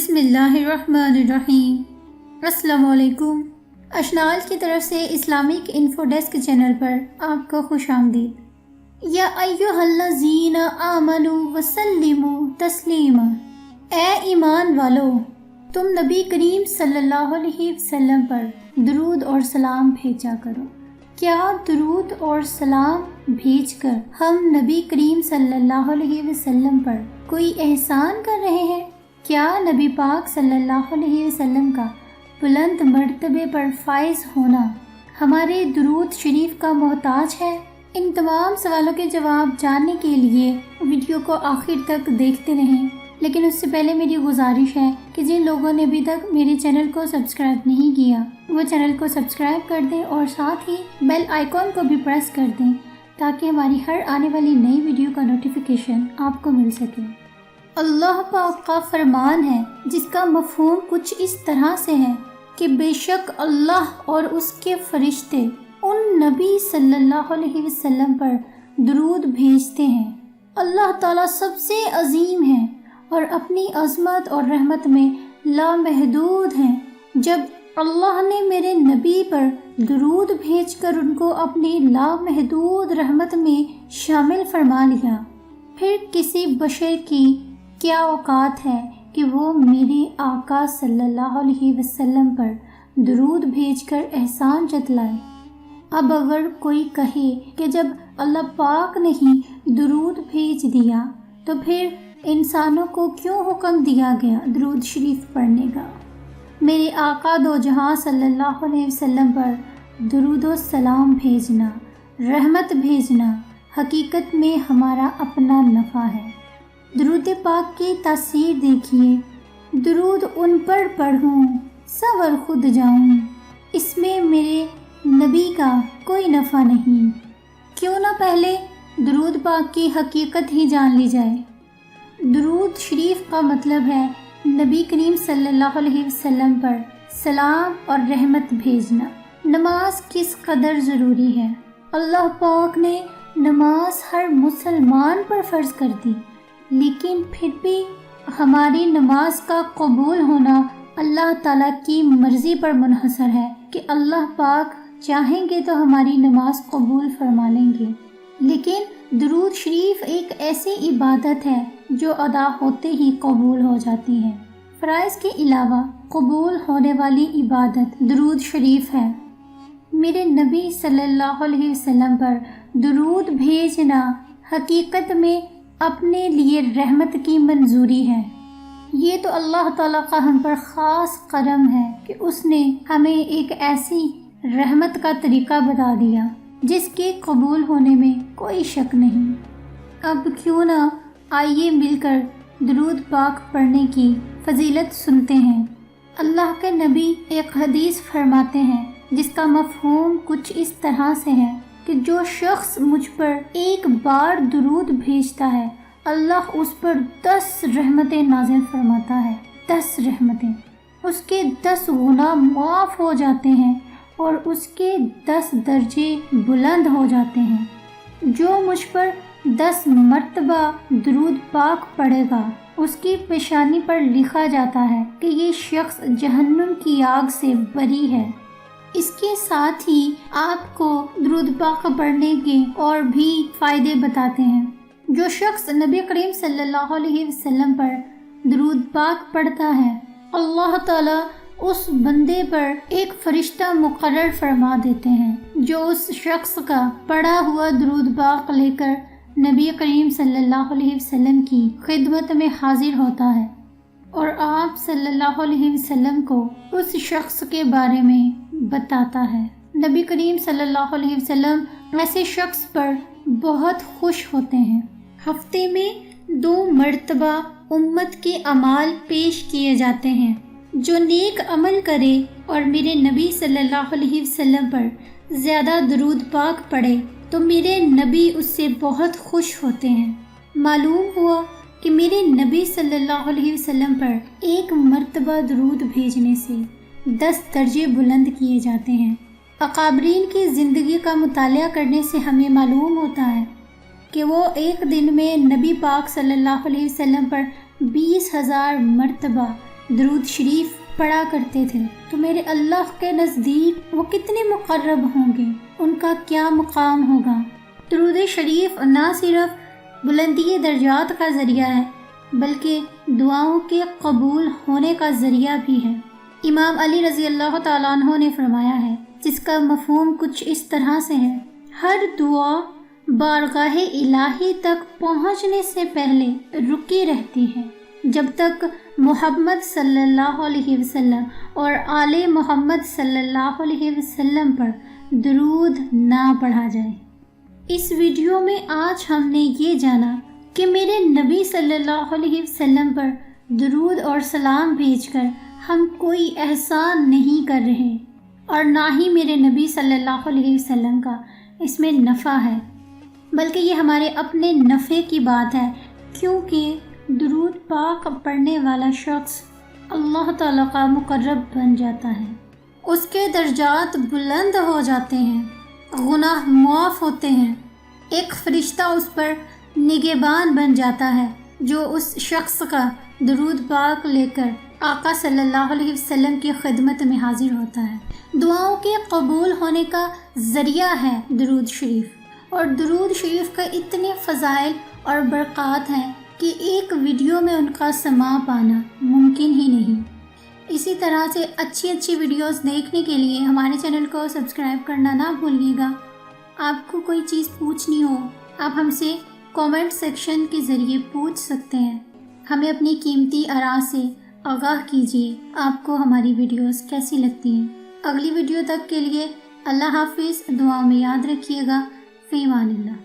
بسم اللہ الرحمن الرحیم۔ السلام علیکم۔ اشنال کی طرف سے اسلامک انفو ڈیسک چینل پر آپ کو خوش آمدید۔ یا ایھا الذین آمنوا وسلموا تسلیما، اے ایمان والو تم نبی کریم صلی اللہ علیہ وسلم پر درود اور سلام بھیجا کرو۔ کیا درود اور سلام بھیج کر ہم نبی کریم صلی اللہ علیہ وسلم پر کوئی احسان کر رہے ہیں؟ کیا نبی پاک صلی اللہ علیہ وسلم کا بلند مرتبے پر فائز ہونا ہمارے درود شریف کا محتاج ہے؟ ان تمام سوالوں کے جواب جاننے کے لیے ویڈیو کو آخر تک دیکھتے رہیں، لیکن اس سے پہلے میری گزارش ہے کہ جن لوگوں نے ابھی تک میرے چینل کو سبسکرائب نہیں کیا وہ چینل کو سبسکرائب کر دیں اور ساتھ ہی بیل آئیکن کو بھی پریس کر دیں تاکہ ہماری ہر آنے والی نئی ویڈیو کا نوٹیفیکیشن آپ کو مل سکے۔ اللہ پاک کا فرمان ہے جس کا مفہوم کچھ اس طرح سے ہے کہ بے شک اللہ اور اس کے فرشتے ان نبی صلی اللہ علیہ وسلم پر درود بھیجتے ہیں۔ اللہ تعالیٰ سب سے عظیم ہے اور اپنی عظمت اور رحمت میں لامحدود ہیں۔ جب اللہ نے میرے نبی پر درود بھیج کر ان کو اپنی لامحدود رحمت میں شامل فرما لیا، پھر کسی بشر کی کیا اوقات ہے کہ وہ میرے آقا صلی اللہ علیہ وسلم پر درود بھیج کر احسان جتلائے۔ اب اگر کوئی کہے کہ جب اللہ پاک نے ہی درود بھیج دیا تو پھر انسانوں کو کیوں حکم دیا گیا درود شریف پڑھنے کا؟ میرے آقا دو جہاں صلی اللہ علیہ وسلم پر درود و سلام بھیجنا، رحمت بھیجنا حقیقت میں ہمارا اپنا نفع ہے۔ درود پاک کی تاثیر دیکھیے، درود ان پر پڑھوں سور خود جاؤں، اس میں میرے نبی کا کوئی نفع نہیں۔ کیوں نہ پہلے درود پاک کی حقیقت ہی جان لی جائے۔ درود شریف کا مطلب ہے نبی کریم صلی اللہ علیہ وسلم پر سلام اور رحمت بھیجنا۔ نماز کس قدر ضروری ہے؟ اللہ پاک نے نماز ہر مسلمان پر فرض کر دی، لیکن پھر بھی ہماری نماز کا قبول ہونا اللہ تعالیٰ کی مرضی پر منحصر ہے کہ اللہ پاک چاہیں گے تو ہماری نماز قبول فرما لیں گے۔ لیکن درود شریف ایک ایسی عبادت ہے جو ادا ہوتے ہی قبول ہو جاتی ہے۔ فرائض کے علاوہ قبول ہونے والی عبادت درود شریف ہے۔ میرے نبی صلی اللہ علیہ وسلم پر درود بھیجنا حقیقت میں اپنے لیے رحمت کی منظوری ہے۔ یہ تو اللہ تعالیٰ کا ہم پر خاص کرم ہے کہ اس نے ہمیں ایک ایسی رحمت کا طریقہ بتا دیا جس کے قبول ہونے میں کوئی شک نہیں۔ اب کیوں نہ آئیے مل کر درود پاک پڑھنے کی فضیلت سنتے ہیں۔ اللہ کے نبی ایک حدیث فرماتے ہیں جس کا مفہوم کچھ اس طرح سے ہے کہ جو شخص مجھ پر ایک بار درود بھیجتا ہے اللہ اس پر 10 رحمتیں نازل فرماتا ہے۔ 10 رحمتیں، اس کے 10 گناہ معاف ہو جاتے ہیں اور اس کے 10 درجے بلند ہو جاتے ہیں۔ جو مجھ پر 10 مرتبہ درود پاک پڑھے گا اس کی پیشانی پر لکھا جاتا ہے کہ یہ شخص جہنم کی آگ سے بری ہے۔ اس کے ساتھ ہی آپ کو درود پاک پڑھنے کے اور بھی فائدے بتاتے ہیں۔ جو شخص نبی کریم صلی اللہ علیہ وسلم پر درود پاک پڑھتا ہے اللہ تعالیٰ اس بندے پر ایک فرشتہ مقرر فرما دیتے ہیں جو اس شخص کا پڑھا ہوا درود پاک لے کر نبی کریم صلی اللہ علیہ وسلم کی خدمت میں حاضر ہوتا ہے اور آپ صلی اللہ علیہ وسلم کو اس شخص کے بارے میں بتاتا ہے۔ نبی کریم صلی اللہ علیہ وسلم ایسے شخص پر بہت خوش ہوتے ہیں۔ ہفتے میں 2 مرتبہ امت کے اعمال پیش کیے جاتے ہیں۔ جو نیک عمل کرے اور میرے نبی صلی اللہ علیہ وسلم پر زیادہ درود پاک پڑھے تو میرے نبی اس سے بہت خوش ہوتے ہیں۔ معلوم ہوا کہ میرے نبی صلی اللہ علیہ وسلم پر ایک مرتبہ درود بھیجنے سے 10 درجے بلند کیے جاتے ہیں۔ اکابرین کی زندگی کا مطالعہ کرنے سے ہمیں معلوم ہوتا ہے کہ وہ ایک دن میں نبی پاک صلی اللہ علیہ وسلم پر 20,000 مرتبہ درود شریف پڑھا کرتے تھے تو میرے اللہ کے نزدیک وہ کتنے مقرب ہوں گے، ان کا کیا مقام ہوگا۔ درود شریف نہ صرف بلندی درجات کا ذریعہ ہے بلکہ دعاؤں کے قبول ہونے کا ذریعہ بھی ہے۔ امام علی رضی اللہ تعالیٰ عنہ نے فرمایا ہے، جس کا مفہوم کچھ اس طرح سے ہے: ہر دعا بارگاہ الہی تک پہنچنے سے پہلے رکی رہتی ہے جب تک محمد صلی اللہ علیہ وسلم اور آل محمد صلی اللہ علیہ وسلم پر درود نہ پڑھا جائے۔ اس ویڈیو میں آج ہم نے یہ جانا کہ میرے نبی صلی اللہ علیہ وسلم پر درود اور سلام بھیج کر ہم کوئی احسان نہیں کر رہے، اور نہ ہی میرے نبی صلی اللہ علیہ وسلم کا اس میں نفع ہے، بلکہ یہ ہمارے اپنے نفع کی بات ہے، کیونکہ درود پاک پڑھنے والا شخص اللہ تعالیٰ کا مقرب بن جاتا ہے، اس کے درجات بلند ہو جاتے ہیں، گناہ معاف ہوتے ہیں، ایک فرشتہ اس پر نگہبان بن جاتا ہے جو اس شخص کا درود پاک لے کر آقا صلی اللہ علیہ وسلم کی خدمت میں حاضر ہوتا ہے۔ دعاؤں کے قبول ہونے کا ذریعہ ہے درود شریف، اور درود شریف کا اتنے فضائل اور برکات ہیں کہ ایک ویڈیو میں ان کا سما پانا ممکن ہی نہیں۔ اسی طرح سے اچھی ویڈیوز دیکھنے کے لیے ہمارے چینل کو سبسکرائب کرنا نہ بھولیے گا۔ آپ کو کوئی چیز پوچھنی ہو آپ ہم سے کامنٹ سیکشن کے ذریعے پوچھ سکتے ہیں۔ ہمیں اپنی قیمتی آراء سے آگاہ کیجیے آپ کو ہماری ویڈیوز کیسی لگتی ہیں۔ اگلی ویڈیو تک کے لیے اللہ حافظ، دعاؤں میں یاد رکھیے گا۔ فی امان اللہ۔